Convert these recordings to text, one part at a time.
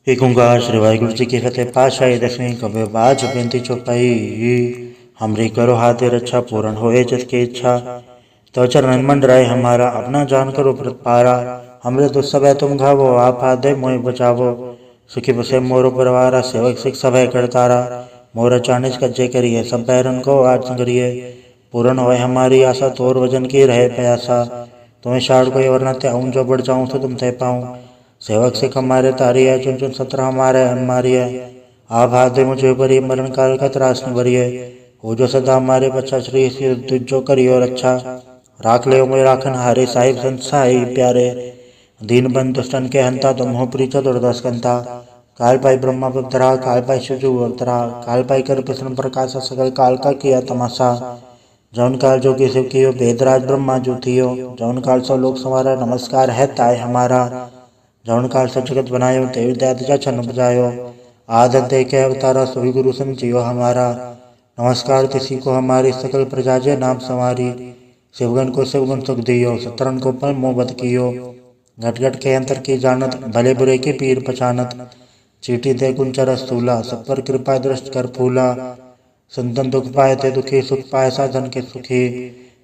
एक ओंकार श्री वाहिगुरु जी की फतेह। पातशाही दसवीं कबे बाज बेनती चौपाई। हमरी करो हाथे रक्षा पूर्ण होए जिसकी इच्छा। तो चरण मंडराय हमारा अपना जान करो पारा। हमरे दुख सब तुम घावो आप हाथे मोहि बचावो। सुखी बसे मोरो परिवारा सेवक सिख सब करतारा। मोर चानिज कज्जे करिए सब बैरन को आज संगरिए। पूर्ण होए हमारी आशा तोर वजन की रहे प्यासा। तुम्हें शाड़ कोई वरना त्याऊं जो बढ़ जाऊं तो तुम तय पाऊं। सेवक सिख हमारे तारी है चुन चुन सत्र हमारे हमारी है। आप हाथ दे मुझे बरी मरण काल का त्रास न भरिए। हो जो सदा हमारे बच्चा श्री जो करियो रक्षा। राख ले मुझे राखन हारे साहिब संत साई प्यारे। दीन बंद दुष्टन के हंता तुम हो प्री चतुर्दश कंता। काल पाई ब्रह्मा पधरा काल पाई शिवजू अवतरा। काल पाई कर प्रसन्न प्रकाश सकल काल का किया तमाशा। जौन काल जो की शिव कियो वेदराज ब्रह्मा जो थियो। जौन काल सौ लोक संवारा नमस्कार है ताय हमारा। जौन काल सब जगत बनायो देवी दया छन बजायो। आदत दे के अवतारा सभी गुरु समझियो हमारा। नमस्कार किसी को हमारी सकल प्रजा जे नाम संवारी। शिवगन को शिवगुण सुख दियो सतरन को पल मोह बद कियो। घट घट के अंतर की जानत भले बुरे के पीर पहचानत। चीटी दे कुंचर स्थूला सब पर कृपा दृष्ट कर फूला। संतन दुख पाए थे दुखी सुख पाए साधन के सुखी।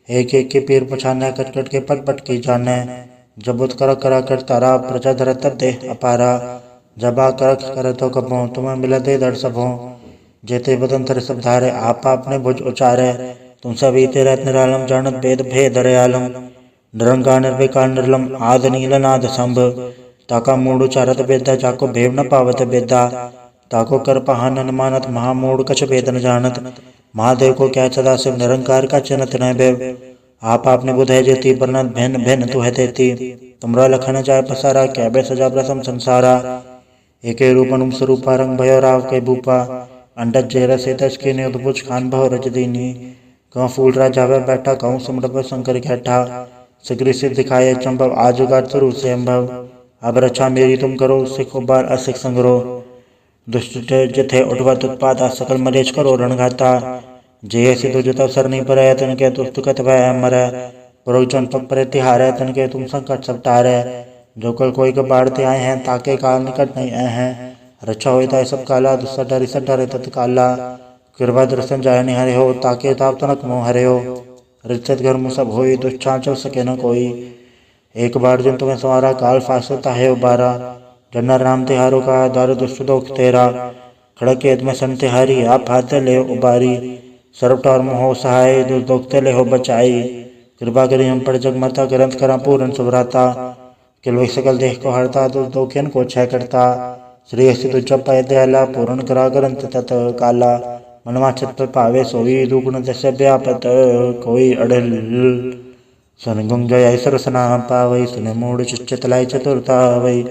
एक एक के पीर पछाने कट कट के पट पट की जाने। जब उत्कर करा कर तारा प्रजा धर तब दे अपारा। जब आ कर तो कबो तुम्हें मिला दे दर सबो। जेते बदन तर सब धारे आप आपने भुज उचारे। तुम सब ईते रहत निरालम जानत भेद भेद आलम। निरंकार निर्विकार निर्लम आद नील नाद संभ। ताका मूड उचारत बेदा जाको भेव न पावत बेदा। ताको कर पहान न मानत महामूड कछ भेद न जानत। महादेव को क्या सदा शिव निरंकार का चिन्हत न भेव। आप आपने बुध है जेती परनत भिन्न भिन्न तू है तेती। तुमरा लखन जाय पसारा कैबे सजा प्रथम संसारा। एके रूप अनुम स्वरूपा रंग भयो राव के भूपा। अंडज जेर से तज के ने उद्भुज खान भव रज दीनी। कहूँ फूल राजा वह बैठा कहूँ सुमरभ शंकर कैठा। सिगरी सिद्ध दिखाए चंबव आजुगार स्वरूप से अम्भव। अब रक्षा मेरी तुम करो सिख उबार असिख संगरो। दुष्ट जथे उठवत उत्पात सकल मलेच करो रणघाता। जे सिद्धो जत अवसर नहीं पर तन के दुष्ट कत भय मरै। पुरोचन पग पर तिहारै तन के तुम संकट सब टारै। जो कल कोई के बाढ़ते आए हैं ताके काल निकट नहीं आए हैं। रक्षा होता सब काला दुस्सा डरी सब डरे तत्काला। कृपा दर्शन जाय निहरे हो ताके ताप तनक मोह हरे हो। रिचत घर मुँह सब होई दुष्चाचल सके न कोई। एक बार जिन तुम्हें सवारा काल फासता है उबारा। जन्नर राम तिहारो का द्वार दुष्ट दोख तेरा। खड़क में सन तिहारी आप हाथ ले उबारी। सर्वट और मोह सहाय दुख ले हो बचाई। कृपा करी हम पर जगमता ग्रंथ करा पूर्ण सुभराता। किलो सकल देह को हरता दोखियन को क्षय करता। श्री अस्ति तुझ पाए दयाला पूर्ण करा ग्रंथ तत काला। मनवा छत पर पावे सोई दुगुण दशा व्यापत कोई अड़ल। सन गुंग जय सरसना पावई सुन मूड चित लाई चतुरता वही।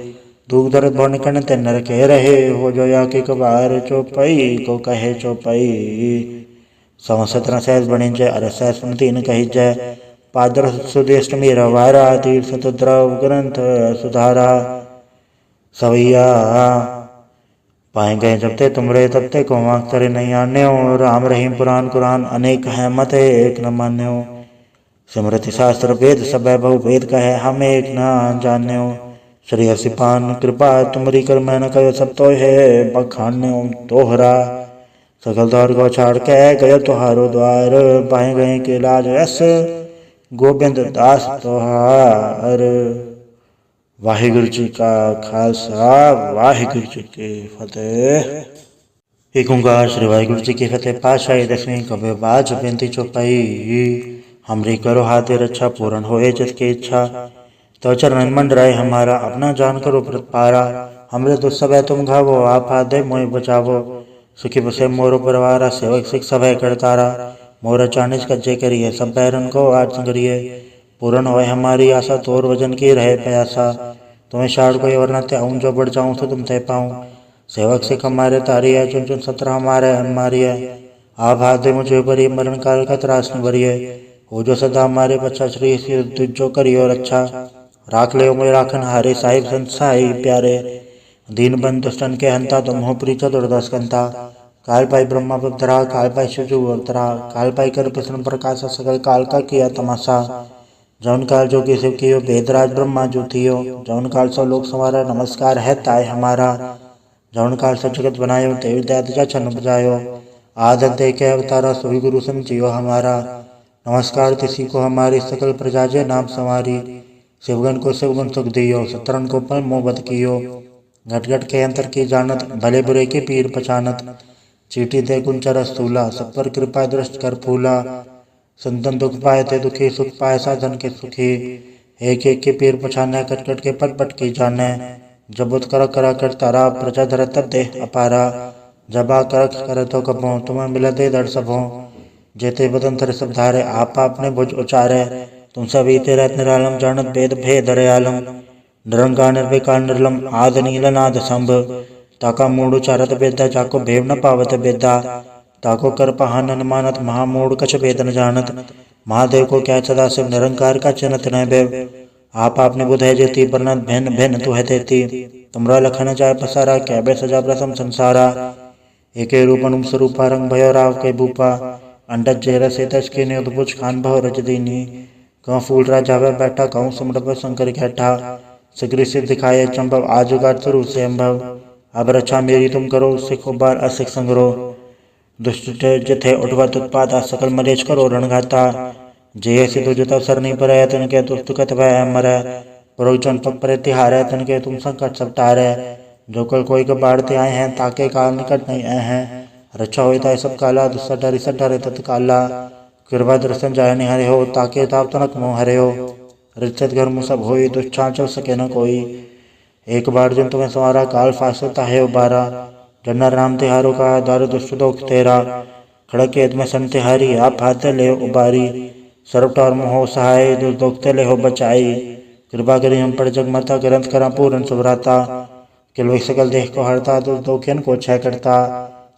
दूध दर्द भवन कण ते नर के रहे हो जो या के कबार चौपाई को कहे चौपाई। संवत्सर सहज बणि जय अर सहज तीन कही जय। पादर सुदेष्ट मेरा वारा तीर्थ द्रव ग्रंथ सुधारा। सवैया पाए गए जब ते तुमरे तब ते को वाक तरे नहीं आन्यो। राम रहीम पुराण कुरान अनेक है मत एक न मान्यो। स्मृति शास्त्र वेद सब बहु वेद कहे हम एक न जान्यो। श्री हसिपान कृपा तुमरी कर मैं न कहो सब तो है बखान्यो तोहरा। सकल द्वार को छाड़ के गयो तुहारो द्वार। पाए गए के लाज यस गोबिंद दास तोहार। वाहिगुरु जी का खालसा वाहिगुरु जी की फतेह। एक ओंकार श्री वाहिगुरु जी की फतेह। पातशाही दसवीं कबे बाज बेनती चौपाई। हमरी करो हाथे रक्षा पूर्ण होए जिसकी इच्छा। तो चरण मंडराय हमारा अपना जान करो पारा। हमरे दुख सब तुम घावो आप हाथे मोहि बचावो। सुखी बसे मोरो परिवारा सेवक सिख सब करतारा। मोर चानिज कज्जे करिए सब बैरन को आज संगरिए। पूर्ण होए हमारी आशा तोर वजन की रहे प्यासा। तुम्हें शाड़ कोई वरना त्याऊं जो बढ़ जाऊं तो तुम तय पाऊं। सेवक सिख हमारे तारी है चुन चुन सत्र हमारे हमारी है। आप हाथ दे मुझे बरी मरण काल का त्रास न भरिए। हो जो सदा हमारे बच्चा श्री जो करियो रक्षा। राख ले मुझे राखन हारे साहिब संत साई प्यारे। दीन बंद दुष्टन के हंता तुम हो प्री चतुर्दश कंता। काल पाई ब्रह्मा पधरा काल पाई शिवजू अवतरा। काल पाई कर प्रसन्न प्रकाश सकल काल का किया तमाशा। जौन काल जो की शिव कियो वेदराज ब्रह्मा जो थियो। जौन काल सौ लोक संवारा नमस्कार है ताय हमारा। जौन काल सब जगत बनायो तेवी दया जा छन्न बजायो। आदत दे के अवतारा सोई गुरु समझियो हमारा। नमस्कार तिसी को हमारी सकल प्रजा जे नाम संवारी। शिवगन को शिवगुण सुख दियो सतरन को पल मोह बद कियो। घट घट के अंतर की जानत भले बुरे के पीर पहचानत। चीटी दे गुंचर स्थूला सब पर कृपा दृष्ट कर फूला। संतन दुख पाए ते दुखी सुख पाए साधन के सुखी। एक एक के पीर पछाने कट कट के पट पट की जाने। जब उत कर तारा प्रजा धर तब दे अपारा। जबा कर तो कबो तुम्हें मिला दे दर सबों। जेते बदन थर सब धारे आप आपने भुज उचारे। तुम सभी तेरा निरालम जानत भेद भेद दयालम। निरंकार निर्विकार निर्लम आद नील नाद संभ। ताका मूड उचारत बेदा जाको भेव न पावत बेदा। ताको कर पहान न मानत महामूड कछ भेद न जानत। महादेव को क्या सदा शिव निरंकार का चिन्हत न बेव। आप आपने बुधाय जेती बरनत भिन्न भिन्न तू है तेती। तुमरा लखन जाय पसारा क्या बे सजा प्रथम संसारा। एके रूपनुम स्वरूपा रंग भयो राव के भूपा। अंडज जेर से तज के नियुद्भुज खान भव रज दीनी। कहूँ फूल राजा वह बैठा कहूँ सुमरप शंकर घैठा। सिगरी सिद्ध दिखाए चंबव आजुगार स्वरूप से अम्भव। अब रक्षा मेरी तुम करो सिख बार असिख संग्रो। दुष्ट जथे उठवत उत्पात सकल मलेच करो रणघाता। जय सिद्धो जत अवसर नहीं पर तन के दुष्ट कथ भय मर। परोजन पग पर तिहार तन के तुम संकट सब टारे। जो कल कोई के बाढ़ते आए हैं ताके काल निकट नहीं आए हैं। रक्षा होता है सब काला दुस्सा डरी सब डरे तत्काला। कृपा दर्शन जाय निहरे हो ताके ताप तनक मोह हरे हो। रिचत घर मुँह सब होई दुष्टा चल सके न कोई। एक बार जिन तुम्हें सवारा काल फासता है उबारा। जन्नर राम तिहारो का दार दुष्ट दोख तेरा। खड़क केत में सन तिहारी आप हाथे ले उबारी। सर्वटार मोह सहाय दुर्दोखते ले हो बचाई। कृपा करी हम पर जगमता ग्रंथ करा पूर्ण सुभराता। किलवे सकल देह को हरता दुर्दोखियन को क्षय करता।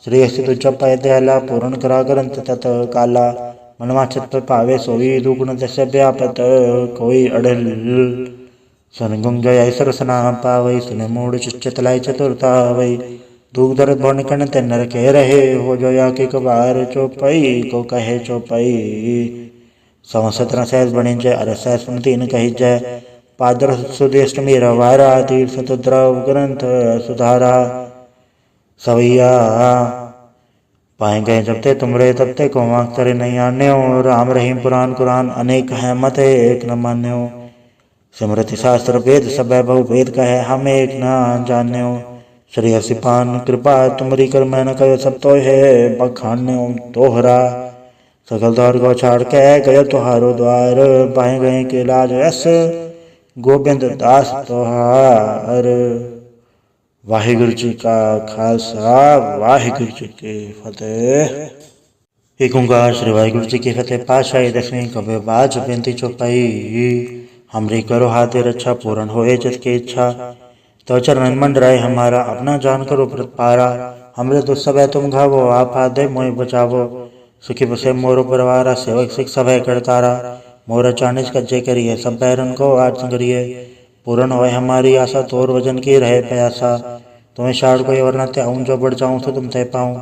श्री अस्ति तुझ पाए दयाला पूर्ण करा ग्रंथ तत काला। मनवा छत पर पावे सोई दुगुण दशा व्यापत कोई अड़ल। सन गुंग जय सरसना पावई सुन मूड चितलाई चतुरता वही। दूध दर्द भवन कण ते नर के रहे हो जोया के कबार चौपाई को कहे चौपाई। संवत्सर सहज बणि जय अरस तीन कही जय। पादर सुदेष्ट मेरा वारा तीर्थ द्रव ग्रंथ सुधारा। सवैया पाए गए जब ते तुमरे तब ते को वाक तरे नहीं आन्यो। राम रहीम पुराण कुरान अनेक है मत एक न मान्यो। स्मृति शास्त्र वेद सब बहु वेद कहे हम एक न जान्यो। श्री हसिपान कृपा तुमरी कर मैं न कहो सब तो है बखान्यो तोहरा। सकल द्वार को छाड़ के गयो तुहारो द्वार। पाए गए के लाज यस गोविंद दास तोहार। वाहिगुरु जी का खालसा वाहिगुरु जी की फतेह। एक ओंकार श्री वाहिगुरु जी की फतेह। पातशाही दसवीं कबे बाज बेनती चौपाई। हमरी करो हाथे रक्षा पूर्ण होए जिसकी इच्छा। तो चरण मंडराय हमारा अपना जान करो व्रत पारा। हमरे दुख सब तुम घावो आप आदे मोहि बचावो। सुखी बसे मोरो परवारा सेवक सिख सब करतारा। मोर चानिज कज्जे करिए सब बैरन को आठ संगरिए। पूर्ण होए हमारी आशा तोर वजन की रहे प्यासा। तुम्हें शाड़ कोई वरना त्याऊं जो बढ़ जाऊं तो तुम तय पाऊं।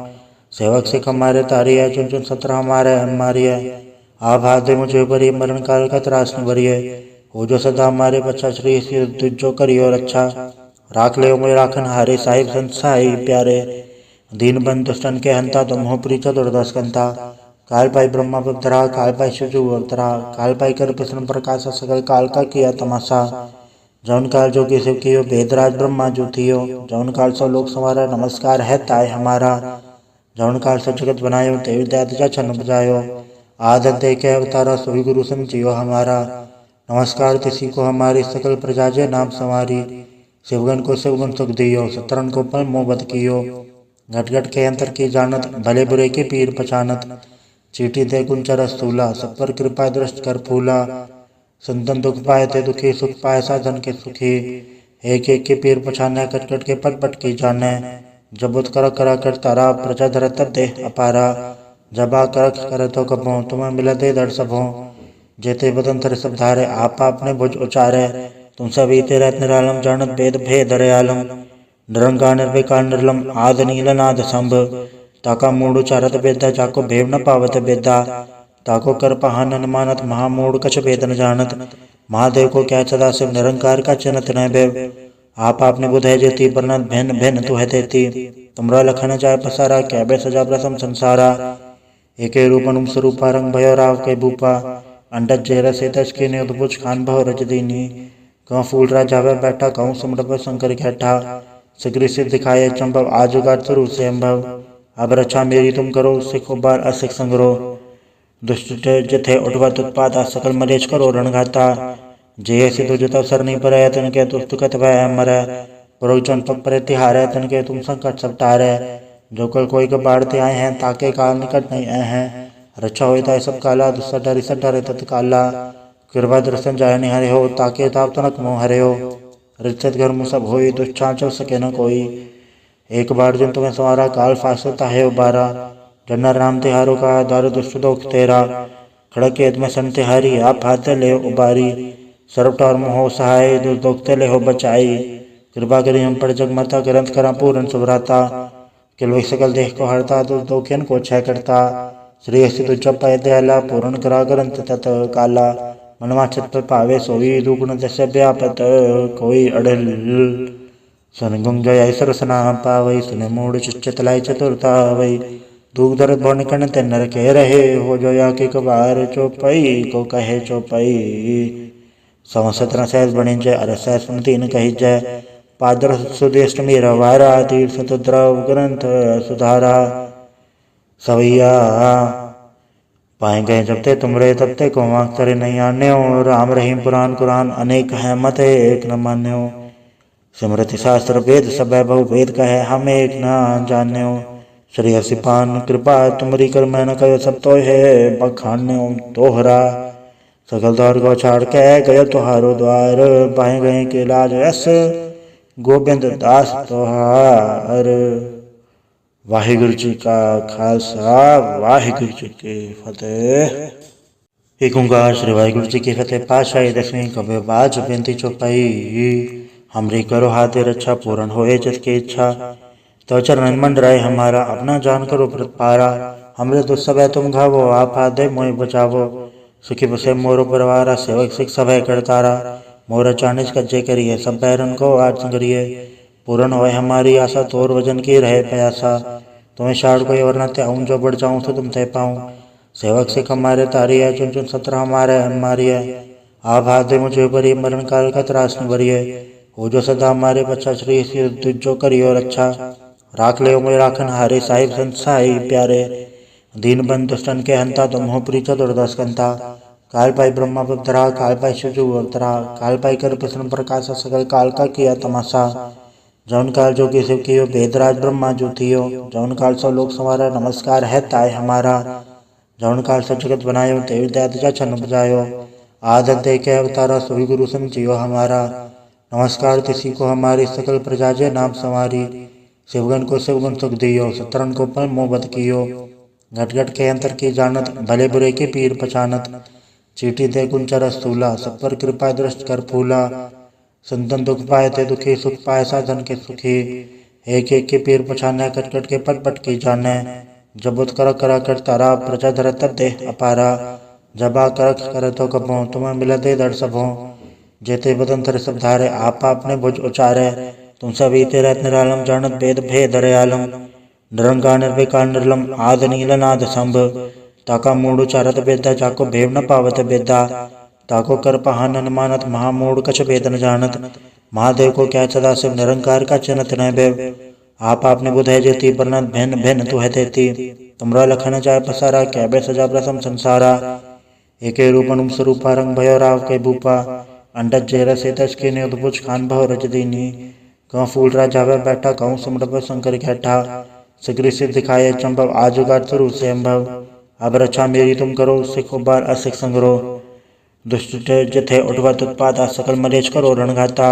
सेवक सिख हमारे तारी है चुन चुन सत्र हमारे हमारी है। आप हाथ दे मुझे बरी मरण काल का त्रास न भरिए। हो जो सदा हमारे बच्चा श्री जो करियो रक्षा। राख ले मुझे राखन हारे साहिब संत साई प्यारे। दीन बंद दुष्टन के हंता तुम हो प्री चतुर्दश कंता। काल पाई ब्रह्मा पवित्रा काल पाई शिवजू अवतरा। काल पाई कर प्रसन्न प्रकाश सकल काल का किया तमाशा। जौन काल जो कि शिव कियो वेदराज ब्रह्मा जो थियो। जौन काल सब लोग संवारा नमस्कार है ताय हमारा। जौन काल सब जगत बनायो तेवी दया छन्न बजायो। आदत दे के अवतारा सोई गुरु समझियो हमारा। नमस्कार तिसी को हमारी सकल प्रजा जे नाम संवारी। शिवगन को शिवगुण सुख दियो सतरन को पल मोह बद कियो। घट घट के अंतर की जानत भले बुरे के पीर पहचानत। चीटी दे गुंचर स्थूला सब पर कृपा दृष्ट कर फूला। संतन दुख पाए ते दुखी सुख पाए साधन के सुखी। एक एक के पीर पछाने कट कट के पट पट की जाने। जब उत कर तारा प्रजा धर तब दे अपारा। जबा कर तो कबो तुम्हें मिला दे दर सबों। जेते बदन थर सब धारे आप आपने भुज उचारे। तुम सभी तेरा निरालम जानत भेद भेद दयालम। निरंकार निर्विकार निर्लम आद नील नाद संभ। ताका मूड उचारत बेदा जाको भेव न पावत बेदा। ताको कर पहान न मानत महामूड कछ भेद न जानत। महादेव को क्या सदा शिव निरंकार का चिन्हत न बेव। आप आपने बुधे जेती परनत भिन्न भिन्न तू है तेती तुमरा लखन जाय पसारा कैबे सजा प्रसम संसारा एके रूपनुम स्वरूपा रंग भयो राव के भूपा अंडज जेरा से तज के ने उद्भुज खान भव रज दीनी कौ फूल राजावे बैठा कहूँ सुमरभ शंकर घैठा सिगरी से दिखाए चंबव आजुगार स्वरू से अम्भव अब रक्षा मेरी तुम करो सिख बार असिख संग्रो दुष्ट जथे उठवत उत्पात सकल मलेच करो रणघाता जय से तुझ अवसर नहीं पर तन के तुस्त कत भय मर पुरोचन पग पर तिहार तन के तुम संकट सब टार जो कल कोई के बाढ़ते आए हैं ताके काल निकट नहीं आए हैं रक्षा होता है सब काला दुस्सा डरी सब डरे तत्काला कृपा दर्शन जाय निहरे हो ताके ताप तनक मोह हरे हो रिचत घर मुँह सब होई दुष्छा चल सके न कोई एक बार जिन तुम्हें सवारा काल फासता है उबारा जन्नर राम तिहारो का द्वार दुष्ट दोख तेरा खड़क में सन तिहारी आप हाथ ले उबारी सर्वटार मोह सहाय दुर्दोखते ले हो बचाई कृपा करी हम पर जगमता ग्रंथ करा पूर्ण सुभराता किल सकल देह को हरता दुर्दोखियन को क्षय करता श्री असी तुझ पाए दयाला पूर्ण करा ग्रंथ तत काला मनवा छत पर पावे सोई दुगुण दश व्यापत कोई अड़ल सन जय सरसना पावई सुने मूड चितलाई चतुरता वही दुख दर्द भवन कण ते नर के रहे हो जोया के कबार चौपई को कहे चौपई संवत्सर सहस बणि जय अरसह सुनती न कही जय पादर सुदेष्ट मेरा वारा तीर्थ द्रव ग्रंथ सुधारा सवैया पाए गए जब ते तुमरे तब ते को करे नहीं आन्यो राम रहीम पुराण कुरान अनेक है मत एक न मान्यो स्मृति शास्त्र वेद सब बहु वेद कहे हम एक न जान्यो श्री हसिपान कृपा तुमरी कर मैं न कहो सब तो है बखान्यो तोहरा सकल द्वार को छाड़ के गयो तुहारो द्वार पाए गए के लाज यस गोबिंद दास तोहार। वाहिगुरु जी का खालसा वाहिगुरु जी की फतेह। एक ओंकार श्री वाहिगुरु जी की फतेह। पातशाही दसवीं कबे बाज बेनती चौपाई हमरी करो हाथे रक्षा पूर्ण होए जिसकी इच्छा तो चरण मंडराए हमारा अपना जान करो पारा हमरे तो सब तुम घावो आप हाथ दे मोह बचावो सुखी बसे मोरो परवारा सेवक सिख सब करतारा मोरा चानिस कज्जे करिए सब बैरन को आज संगरिए पूर्ण होए हमारी आशा तोर वजन की रहे प्यासा तुम्हें शाड़ कोई और न त्याऊं जो बढ़ जाऊं तो तुम तय पाऊं सेवक सिख हमारे तारी है चुन चुन सत्र हमारे हमारी है आप हाथ दे मुझे बरी मरण काल का त्रास न भरिए हो जो सदा हमारे बच्चा श्री जो करियो रक्षा राख ले मुझे राखन हारे साहिब संसाई प्यारे दीन बंद दुष्टन के हंता तुम हो प्री चतुर्दश कंता काल पाई ब्रह्मा पुत्रा काल पाई शिवजू अवतरा काल पाई कर प्रश्न प्रकाश सकल काल का किया तमाशा जौन काल जो कि शिव कियो वेदराज ब्रह्मा जो थियो जौन काल सब लोग संवारा नमस्कार है ताय हमारा जौन काल सब जगत बनायो ते विद्या छन बजायो आदत दे के अवतारा सभी गुरु समझियो हमारा नमस्कार किसी को हमारी सकल प्रजा जे नाम संवारी शिवगन को शिवगुण सुख दियो सतरन को पल मोह बद कियो घट घट के अंतर की जानत भले बुरे के पीर पहचानत चीटी दे कुंचर स्थूला सब पर कृपा दृष्ट कर फूला संतन दुख पाए थे दुखी सुख पाए साधन के सुखी एक एक के पीर पछाने कट कट के पट पट की जाने जब उत कर तारा प्रजा धर तब दे अपारा जबा कर तो कबो तुम्हें मिला दे दर सबो जेते बदन थर सब धारे आप आपने भुज उचारे तुम सब बीते रहत निरालम जानत भेद भेद दयालम निरंकार निर्विकार निर्लम आद नील नाद संभ ताका मूड उचारत बेदा जाको भेव न पावत बेदा ताको कर पहान न मानत महामूढ़ कछ भेद न जानत महादेव को क्या सदा शिव निरंकार का चिन्हत न भेव आप आपने बुधे जेती परनत भिन्न भिन्न तू है तेती तुमरा लखन जाय पसारा कैबे सजा प्रसम संसारा एके रूपनुम स्वरूपा रंग भयो राव के भूपा अंडज जेरा से तज के ने उद्भुज खान भव रज दीनी कौ फूल राजावे बैठा कहूँ सुमरभ शंकर घैठा सिगरी से दिखाए चंबव आजुगार स्वरू से अम्भव अब रक्षा मेरी तुम करो सिख बार असिख संग्रो दुष्ट जथे उठवत उत्पात सकल मलेच करो रणघाता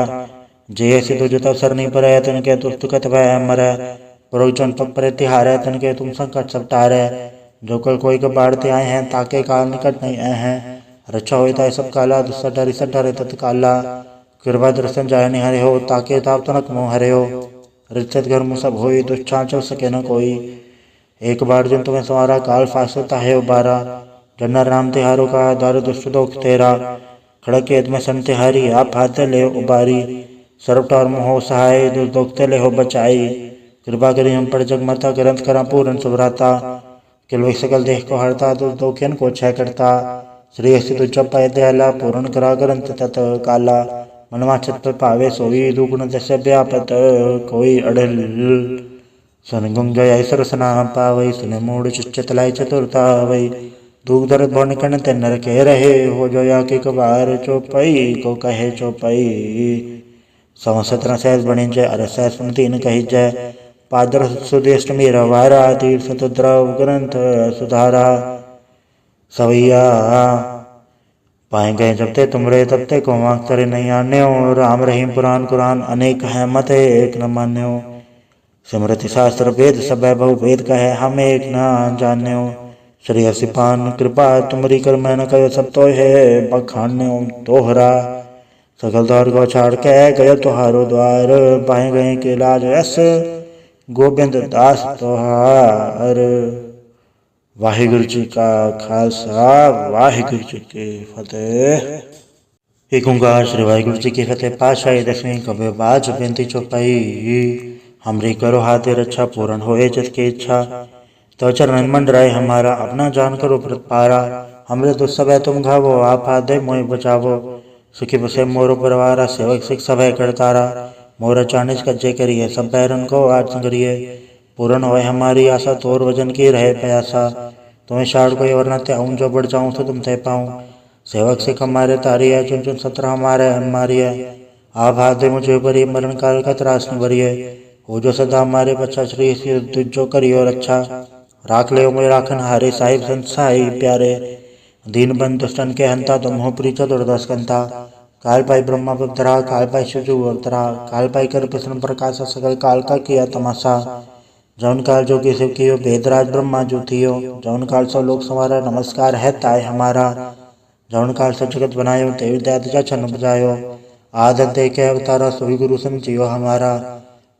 जय से तुझ अवसर नहीं पर तन के तुस्त कत भय मर पुरोचन पग पर तिहार तन के तुम संकट सब टारे जो कल कोई के बाढ़ते आए हैं ताके काल निकट नहीं आए हैं रक्षा होता है सब काला दुस्सा डरी सब डरे तत्काला कृपा दर्शन जाय निहरे हो ताके ताप तनक मोह हरे हो रिचत घर मुँह सब होई दुष्छा चल सके न कोई एक बार जिन तुम्हें सवारा काल फासता है उबारा जन्नर राम तिहारो का द्वार दुष्ट दोख तेरा खड़क में सन तिहारी आप हाथ ले उबारी सर्वटार मोह सहाय दुर्दोखते ले हो बचाई। कृपा करी हम पर जगमता ग्रंथ करा पूर्ण सुभराता। किल सकल देह को हरता दुर्दोखियन को क्षय करता। श्री असी तुझ पाए दयाला पूर्ण करा ग्रंथ तत काला। मनवाचत पर पावे सोई दुगुण दश व्यापत कोई अड़ल। सन गुंजय सरसना पावई सुन मूड चिच्चतलाई चतुरता वै। दूग दर्द भवन कण ते नर के रहे हो जोया के कबार चौपई को कहे चौपई। संवत्सर सहज बणि जय अर सहज सुनती न कही जय। पादर सुदेष्ट मेरा वारा तीर्थ द्रव ग्रंथ सुधारा। सवैया पाए गए जब ते तुमरे तब ते को वाक तरे नहीं आन्यो। राम रहीम पुराण कुरान अनेक है मत एक न मान्यो। स्मृति शास्त्र वेद सब बहु वेद कहे हम एक न जान्यो। श्री हसिपान कृपा तुमरी कर मैं न कयो सब तो है बखान्यो तोहरा। सकल द्वार को छाड़ के गयो तुहारो द्वार। पाए गए के लाज यस गोबिंद दास तोहार। वाहिगुरु जी का खालसा वाहिगुरु जी की फतेह। एक ओंकार श्री वाहिगुरु जी की फतेह। पातशाही दसवीं कबे बाज बेनती चौपाई। हमरी करो हाथे रक्षा पूर्ण होए जिसकी इच्छा। तो चरण मंडराय हमारा अपना जान करो पारा। हमरे तो सब तुम घावो आप हाथे मोहि बचावो। सुखी बसे मोरो परवारा सेवक सिख सब करतारा। मोर चानिस कज्जे करिए सब बैरन को आठ संगरिए। पूर्ण होए हमारी आशा तोर वजन की रहे प्यासा। तुम्हें शाड़ कोई वरना त्याऊं जो बढ़ जाऊं तो तुम तय पाऊं। सेवक सिख हमारे तारी है चुन चुन सत्र हमारे हमारी है। आप हाथ दे मुझे भरिए मरण काल का त्रास न भरिए। हो जो सदा हमारे बच्चा श्री जो करियो रक्षा। राख ले मोए राखन हारे साहिब संसाई प्यारे। दीन बंद दुष्टन के हंता तुम हो प्रीत दुर्दश कंता। काल पाई ब्रह्मा पधरा काल पाई शिवजू अवतरा। काल पाई कर प्रसन्न प्रकाश सकल काल का किया तमाशा। जौन काल जोगी शिव कियो भेदराज ब्रह्मा जो थियो। जौन काल सब लोग संवारा नमस्कार है ताय हमारा। जौन काल सब जगत बनायो देवी दया छन बजायो। आदर दे के अवतारा सोई गुरु समझियो हमारा।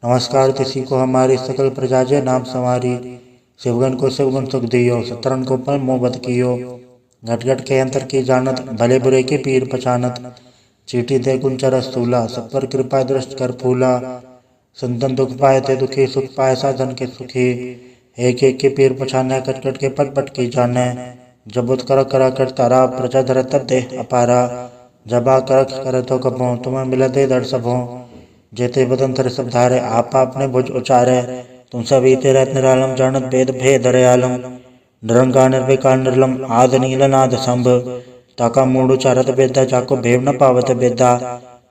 नमस्कार तिसी को हमारी सकल प्रजा जे नाम संवारी। शिवगण को शिवगुण सुख दियो सतरन को पर मोह बद कियो। घट घट के अंतर की जानत भले बुरे के पीर पहचानत। चीटी दे गुंचर स्थूला सब पर कृपा दृष्ट कर फूला। संतन दुख पाए थे दुखी सुख पाए साधन के सुखी। एक एक के पीर पछाने कट कट के पट पट की जाने। जब उत कर कर तारा प्रजा धर तब दे अपारा। जब आ कर तो कबो तुम्हें मिला दे दर सबो। जेते बदन थर सब धारे आप आपने भुज उचारे। तुम सब ईते रहत निरालम जानत भेद भेद आलम। निरंकार निर्विकार निर्लम आद नील नाद संभ। ताका मूड उचारत बेदा जाको भेव न पावत बेदा।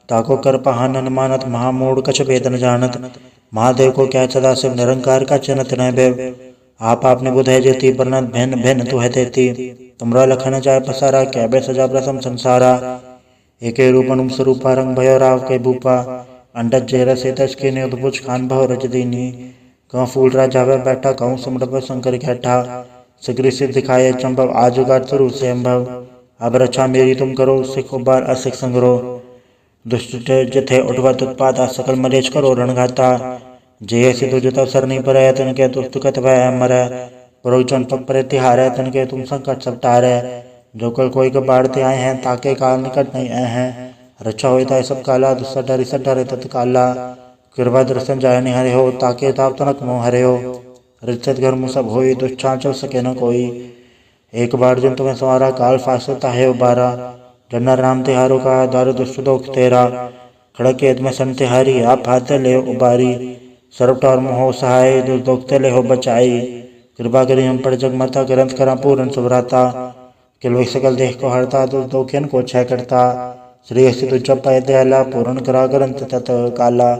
ताको कर पहान न मानत महामूढ़ कछ भेद न जानत। महादेव को क्या सदा शिव निरंकार का चिन्हत न भेव। आप आपने बुध है जेती बरनत भिन्न भिन्न तु है तेती। तुमरा लखन जाय पसारा क्या बे सजा प्रथम संसारा। एके रूप अनुम स्वरूपा रंग भयो राव के भूपा। अंडज जेर से तज के नियुद्ध खान भव रज दीनी। कहूँ फूल राजा वे बैठा कहूँ सुमरभ शंकर घेठा। सिगरी सिद्ध दिखाए चंभव आजुगार तरु से अम्भव। अब रक्षा मेरी तुम करो सिख उबार असिख संग्रो। दुष्ट जथे उठवत उत्पात सकल मलेच करो रणघाता। जे ऐसी तुझ अवसर नहीं पर तन के दुष्ट कत भय मर। पुरोचन पग पर तिहार तन के तुम संकट सब टारे। जो कल कोई के बाढ़ते आए हैं ताके काल निकट नहीं आए हैं। रक्षा होता है सब काला दुस्सा डरी सब डरे तत्काला। कृपा दर्शन जाय निहरे हो ताके ताप तनक मोह हरे हो। रिचत घर मुँह सब होई दुष्टान चल सके न कोई। एक बार जिन तुम्हें सवारा काल फासता है उबारा। जन्नर राम तिहारो का दार दुष्ट दोख तेरा। खड़क केत में सन तिहारी आप हाथ ले उबारी। सर्वटार मोह सहाय दुर्दोखते ले हो बचाई। कृपा करी हम पर जगमता ग्रंथ करा पूर्ण सुभराता। किल सकल देह को हरता दुर्दोखियन को क्षय करता। श्री हसि तुझ पाए दयाला पूर्ण करा ग्रंथ तत काला।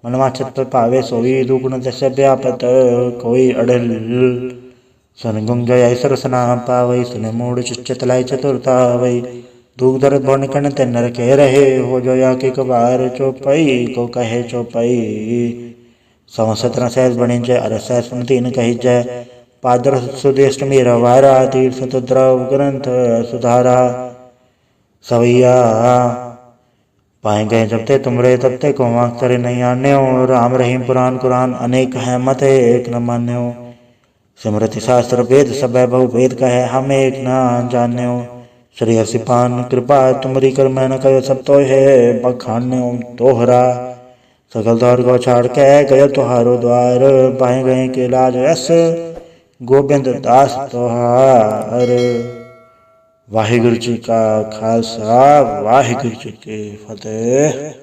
मनवाचत पर पावे सोई दुगुण दश व्यापत कोई अड़ल। सन गुंजय सरसना पावई सुन मूड चिच्चतलाई चतुरता वै। दूग दर्द भवन कण ते नर के रहे हो जोया के कबार चौपई को कहे चौपई। संवत्सर सहज बणि जय अर सहज सुनती न कही जय। पादर सुदेष्ट मेरा वारा तीर्थ द्रव ग्रंथ सुधारा। सवैया पाए गए जब ते तुमरे तब ते को वाक तरे नहीं आन्यो। राम रहीम पुराण कुरान अनेक है मत एक न मान्यो। स्मृति शास्त्र वेद सब बहु वेद कहे हम एक न जान्यो। श्री हसिपान कृपा तुमरी कर मैं न कयो सब तो है बखान्यो तोहरा। सकल दौर को छाड़ के गए तुहारो द्वार, पाए गए के लाज यस गोबिंद दास तुहार। वाहिगुरु जी का खालसा, वाहिगुरु जी की फतेह।